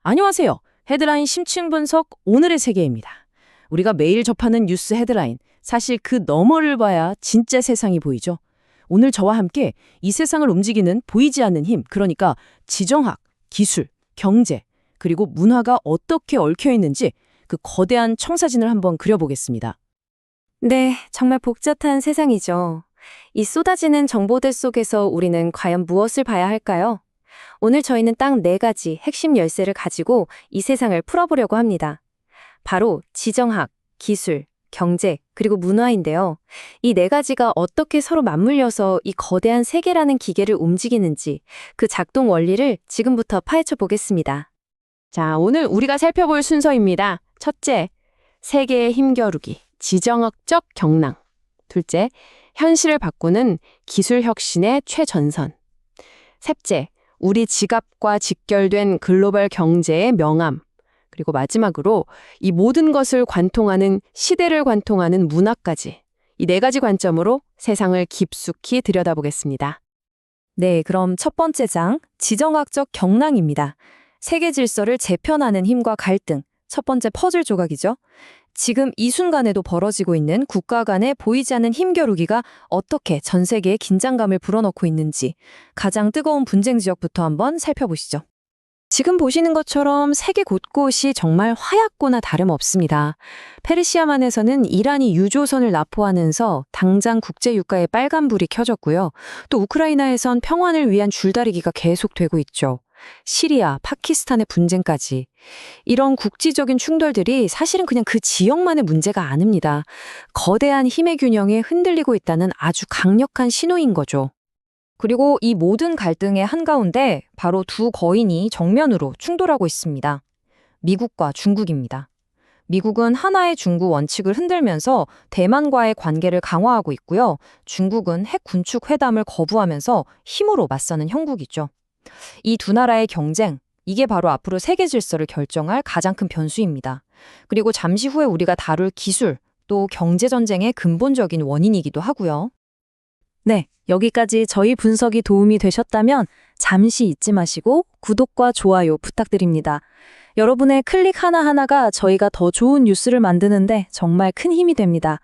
안녕하세요. 헤드라인 심층 분석 오늘의 세계입니다. 우리가 매일 접하는 뉴스 헤드라인, 사실 그 너머를 봐야 진짜 세상이 보이죠. 오늘 저와 함께 이 세상을 움직이는 보이지 않는 힘, 그러니까 지정학, 기술, 경제, 그리고 문화가 어떻게 얽혀 있는지 그 거대한 청사진을 한번 그려보겠습니다. 네, 정말 복잡한 세상이죠. 이 쏟아지는 정보들 속에서 우리는 과연 무엇을 봐야 할까요? 오늘 저희는 딱 4가지 핵심 열쇠를 가지고 이 세상을 풀어보려고 합니다. 바로 지정학, 기술, 경제, 그리고 문화인데요. 이 4가지가 어떻게 서로 맞물려서 이 거대한 세계라는 기계를 움직이는지 그 작동 원리를 지금부터 파헤쳐 보겠습니다. 자, 오늘 우리가 살펴볼 순서입니다. 첫째, 세계의 힘겨루기, 지정학적 경랑. 둘째, 현실을 바꾸는 기술 혁신의 최전선. 셋째, 우리 지갑과 직결된 글로벌 경제의 명암. 그리고 마지막으로 이 모든 것을 관통하는 시대를 관통하는 문화까지. 이 4가지 관점으로 세상을 깊숙이 들여다보겠습니다. 네, 그럼 첫 번째 장, 지정학적 경랑입니다. 세계 질서를 재편하는 힘과 갈등, 첫 번째 퍼즐 조각이죠. 지금 이 순간에도 벌어지고 있는 국가 간의 보이지 않는 힘겨루기가 어떻게 전 세계에 긴장감을 불어넣고 있는지 가장 뜨거운 분쟁 지역부터 한번 살펴보시죠. 지금 보시는 것처럼 세계 곳곳이 정말 화약고나 다름없습니다. 페르시아만에서는 이란이 유조선을 납포하면서 당장 국제유가에 빨간불이 켜졌고요. 또 우크라이나에선 평화를 위한 줄다리기가 계속되고 있죠. 시리아, 파키스탄의 분쟁까지. 이런 국지적인 충돌들이 사실은 그냥 그 지역만의 문제가 아닙니다. 거대한 힘의 균형에 흔들리고 있다는 아주 강력한 신호인 거죠. 그리고 이 모든 갈등의 한가운데 바로 두 거인이 정면으로 충돌하고 있습니다. 미국과 중국입니다. 미국은 하나의 중국 원칙을 흔들면서 대만과의 관계를 강화하고 있고요. 중국은 핵 군축 회담을 거부하면서 힘으로 맞서는 형국이죠. 이 두 나라의 경쟁, 이게 바로 앞으로 세계 질서를 결정할 가장 큰 변수입니다. 그리고 잠시 후에 우리가 다룰 기술, 또 경제 전쟁의 근본적인 원인이기도 하고요. 네, 여기까지 저희 분석이 도움이 되셨다면 잠시 잊지 마시고 구독과 좋아요 부탁드립니다. 여러분의 클릭 하나하나가 저희가 더 좋은 뉴스를 만드는데 정말 큰 힘이 됩니다.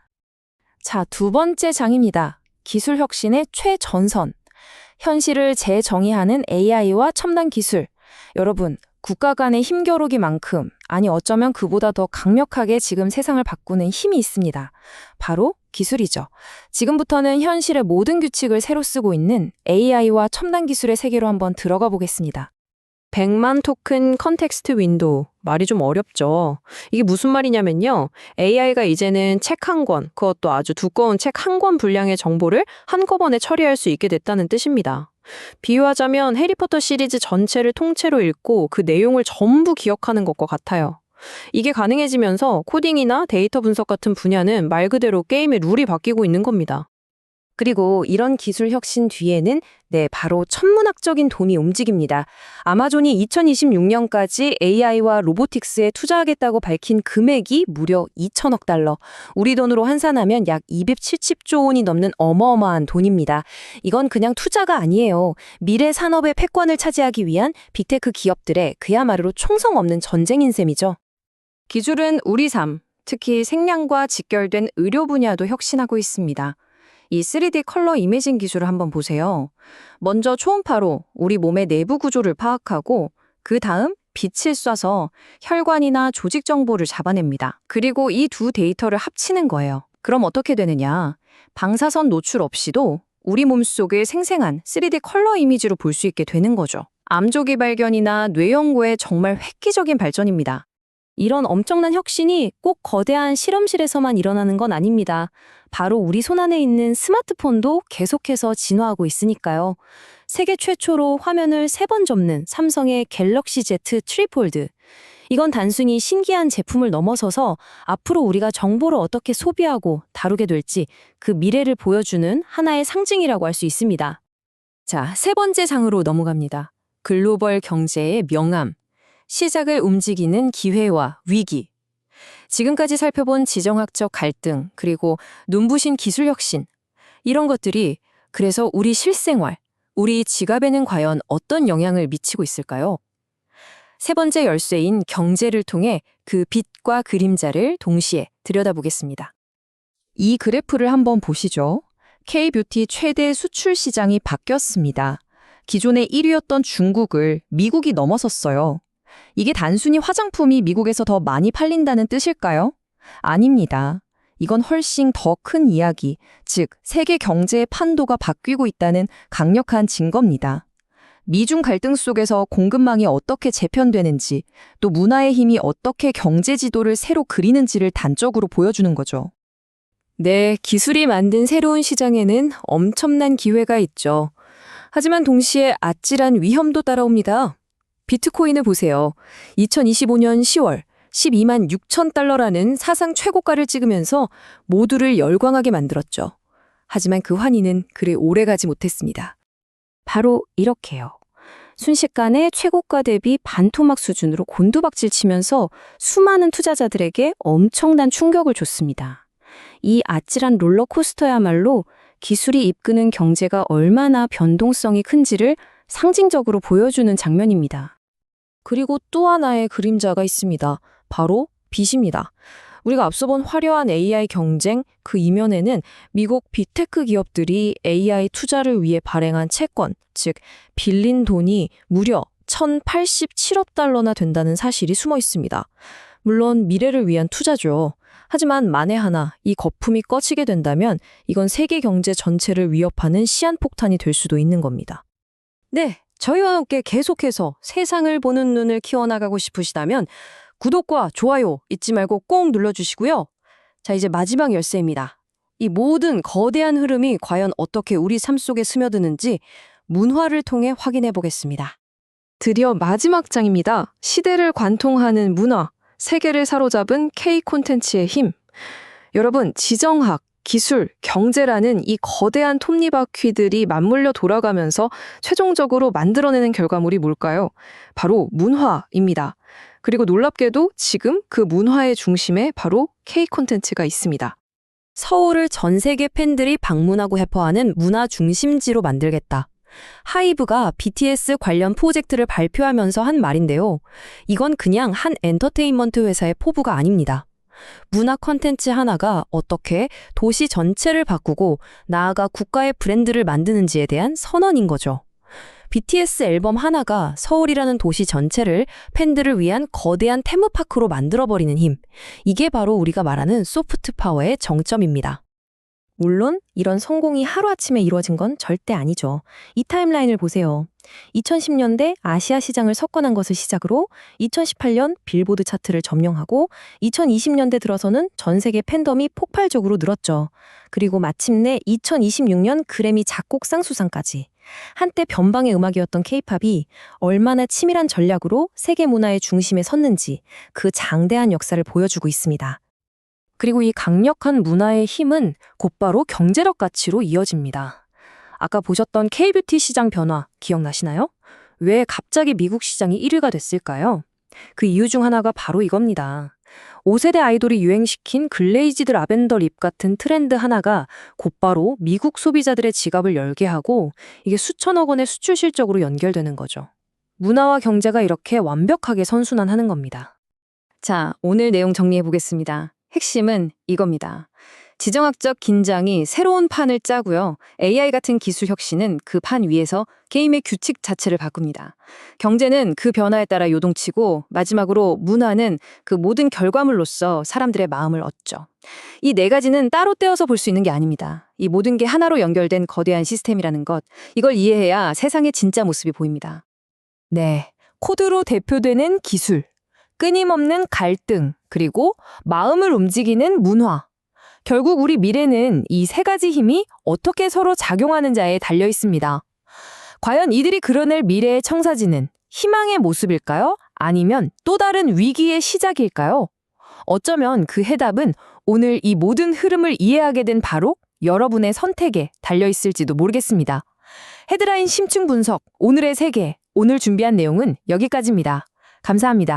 자, 두 번째 장입니다. 기술 혁신의 최전선. 현실을 재정의하는 AI와 첨단 기술. 여러분, 국가 간의 힘겨루기만큼, 아니 어쩌면 그보다 더 강력하게 지금 세상을 바꾸는 힘이 있습니다. 바로 기술이죠. 지금부터는 현실의 모든 규칙을 새로 쓰고 있는 AI와 첨단 기술의 세계로 한번 들어가 보겠습니다. 100만 토큰 컨텍스트 윈도우. 말이 좀 어렵죠. 이게 무슨 말이냐면요. AI가 이제는 책 한 권, 그것도 아주 두꺼운 책 한 권 분량의 정보를 한꺼번에 처리할 수 있게 됐다는 뜻입니다. 비유하자면 해리포터 시리즈 전체를 통째로 읽고 그 내용을 전부 기억하는 것과 같아요. 이게 가능해지면서 코딩이나 데이터 분석 같은 분야는 말 그대로 게임의 룰이 바뀌고 있는 겁니다. 그리고 이런 기술 혁신 뒤에는 바로 천문학적인 돈이 움직입니다. 아마존이 2026년까지 AI와 로보틱스에 투자하겠다고 밝힌 금액이 무려 2천억 달러. 우리 돈으로 환산하면 약 270조 원이 넘는 어마어마한 돈입니다. 이건 그냥 투자가 아니에요. 미래 산업의 패권을 차지하기 위한 빅테크 기업들의 그야말로 총성 없는 전쟁인 셈이죠. 기술은 우리 삶, 특히 생명과 직결된 의료 분야도 혁신하고 있습니다. 이 3D 컬러 이미징 기술을 한번 보세요. 먼저 초음파로 우리 몸의 내부 구조를 파악하고 그 다음 빛을 쏴서 혈관이나 조직 정보를 잡아냅니다. 그리고 이 두 데이터를 합치는 거예요. 그럼 어떻게 되느냐? 방사선 노출 없이도 우리 몸속을 생생한 3D 컬러 이미지로 볼 수 있게 되는 거죠. 암조기 발견이나 뇌 연구의 정말 획기적인 발전입니다. 이런 엄청난 혁신이 꼭 거대한 실험실에서만 일어나는 건 아닙니다. 바로 우리 손안에 있는 스마트폰도 계속해서 진화하고 있으니까요. 세계 최초로 화면을 3번 접는 삼성의 갤럭시 Z 트리폴드. 이건 단순히 신기한 제품을 넘어서서 앞으로 우리가 정보를 어떻게 소비하고 다루게 될지 그 미래를 보여주는 하나의 상징이라고 할 수 있습니다. 자, 3번째 장으로 넘어갑니다. 글로벌 경제의 명암. 시작을 움직이는 기회와 위기. 지금까지 살펴본 지정학적 갈등, 그리고 눈부신 기술 혁신. 이런 것들이 그래서 우리 실생활, 우리 지갑에는 과연 어떤 영향을 미치고 있을까요? 세 번째 열쇠인 경제를 통해 그 빛과 그림자를 동시에 들여다보겠습니다. 이 그래프를 한번 보시죠. K-뷰티 최대 수출 시장이 바뀌었습니다. 기존의 1위였던 중국을 미국이 넘어섰어요. 이게 단순히 화장품이 미국에서 더 많이 팔린다는 뜻일까요? 아닙니다. 이건 훨씬 더 큰 이야기, 즉 세계 경제의 판도가 바뀌고 있다는 강력한 증거입니다. 미중 갈등 속에서 공급망이 어떻게 재편되는지, 또 문화의 힘이 어떻게 경제 지도를 새로 그리는지를 단적으로 보여주는 거죠. 네, 기술이 만든 새로운 시장에는 엄청난 기회가 있죠. 하지만 동시에 아찔한 위험도 따라옵니다. 비트코인을 보세요. 2025년 10월 12만 6천 달러라는 사상 최고가를 찍으면서 모두를 열광하게 만들었죠. 하지만 그 환희는 그리 오래가지 못했습니다. 바로 이렇게요. 순식간에 최고가 대비 반토막 수준으로 곤두박질 치면서 수많은 투자자들에게 엄청난 충격을 줬습니다. 이 아찔한 롤러코스터야말로 기술이 이끄는 경제가 얼마나 변동성이 큰지를 상징적으로 보여주는 장면입니다. 그리고 또 하나의 그림자가 있습니다. 바로 빚입니다. 우리가 앞서 본 화려한 AI 경쟁 그 이면에는 미국 빅테크 기업들이 AI 투자를 위해 발행한 채권, 즉 빌린 돈이 무려 1,087억 달러나 된다는 사실이 숨어 있습니다. 물론 미래를 위한 투자죠. 하지만 만에 하나 이 거품이 꺼지게 된다면 이건 세계 경제 전체를 위협하는 시한폭탄이 될 수도 있는 겁니다. 네, 저희와 함께 계속해서 세상을 보는 눈을 키워나가고 싶으시다면 구독과 좋아요 잊지 말고 꼭 눌러주시고요. 자, 이제 마지막 열쇠입니다. 이 모든 거대한 흐름이 과연 어떻게 우리 삶 속에 스며드는지 문화를 통해 확인해 보겠습니다. 드디어 마지막 장입니다. 시대를 관통하는 문화, 세계를 사로잡은 K 콘텐츠의 힘. 여러분, 지정학, 기술, 경제라는 이 거대한 톱니바퀴들이 맞물려 돌아가면서 최종적으로 만들어내는 결과물이 뭘까요? 바로 문화입니다. 그리고 놀랍게도 지금 그 문화의 중심에 바로 K 콘텐츠가 있습니다. 서울을 전 세계 팬들이 방문하고 해퍼하는 문화 중심지로 만들겠다. 하이브가 BTS 관련 프로젝트를 발표하면서 한 말인데요. 이건 그냥 한 엔터테인먼트 회사의 포부가 아닙니다. 문화 콘텐츠 하나가 어떻게 도시 전체를 바꾸고 나아가 국가의 브랜드를 만드는지에 대한 선언인 거죠. BTS 앨범 하나가 서울이라는 도시 전체를 팬들을 위한 거대한 테마파크로 만들어버리는 힘. 이게 바로 우리가 말하는 소프트 파워의 정점입니다. 물론 이런 성공이 하루아침에 이루어진 건 절대 아니죠. 이 타임라인을 보세요. 2010년대 아시아 시장을 석권한 것을 시작으로 2018년 빌보드 차트를 점령하고 2020년대 들어서는 전 세계 팬덤이 폭발적으로 늘었죠. 그리고 마침내 2026년 그래미 작곡상 수상까지. 한때 변방의 음악이었던 K-팝이 얼마나 치밀한 전략으로 세계 문화의 중심에 섰는지 그 장대한 역사를 보여주고 있습니다. 그리고 이 강력한 문화의 힘은 곧바로 경제력 가치로 이어집니다. 아까 보셨던 K-뷰티 시장 변화 기억나시나요? 왜 갑자기 미국 시장이 1위가 됐을까요? 그 이유 중 하나가 바로 이겁니다. 5세대 아이돌이 유행시킨 글레이지드 라벤더 립 같은 트렌드 하나가 곧바로 미국 소비자들의 지갑을 열게 하고 이게 수천억 원의 수출 실적으로 연결되는 거죠. 문화와 경제가 이렇게 완벽하게 선순환하는 겁니다. 자, 오늘 내용 정리해 보겠습니다. 핵심은 이겁니다. 지정학적 긴장이 새로운 판을 짜고요. AI 같은 기술 혁신은 그 판 위에서 게임의 규칙 자체를 바꿉니다. 경제는 그 변화에 따라 요동치고 마지막으로 문화는 그 모든 결과물로서 사람들의 마음을 얻죠. 이 네 가지는 따로 떼어서 볼 수 있는 게 아닙니다. 이 모든 게 하나로 연결된 거대한 시스템이라는 것, 이걸 이해해야 세상의 진짜 모습이 보입니다. 네, 코드로 대표되는 기술, 끊임없는 갈등, 그리고 마음을 움직이는 문화. 결국 우리 미래는 이 세 가지 힘이 어떻게 서로 작용하는지에 달려 있습니다. 과연 이들이 그려낼 미래의 청사진은 희망의 모습일까요? 아니면 또 다른 위기의 시작일까요? 어쩌면 그 해답은 오늘 이 모든 흐름을 이해하게 된 바로 여러분의 선택에 달려 있을지도 모르겠습니다. 헤드라인 심층 분석, 오늘의 세계. 오늘 준비한 내용은 여기까지입니다. 감사합니다.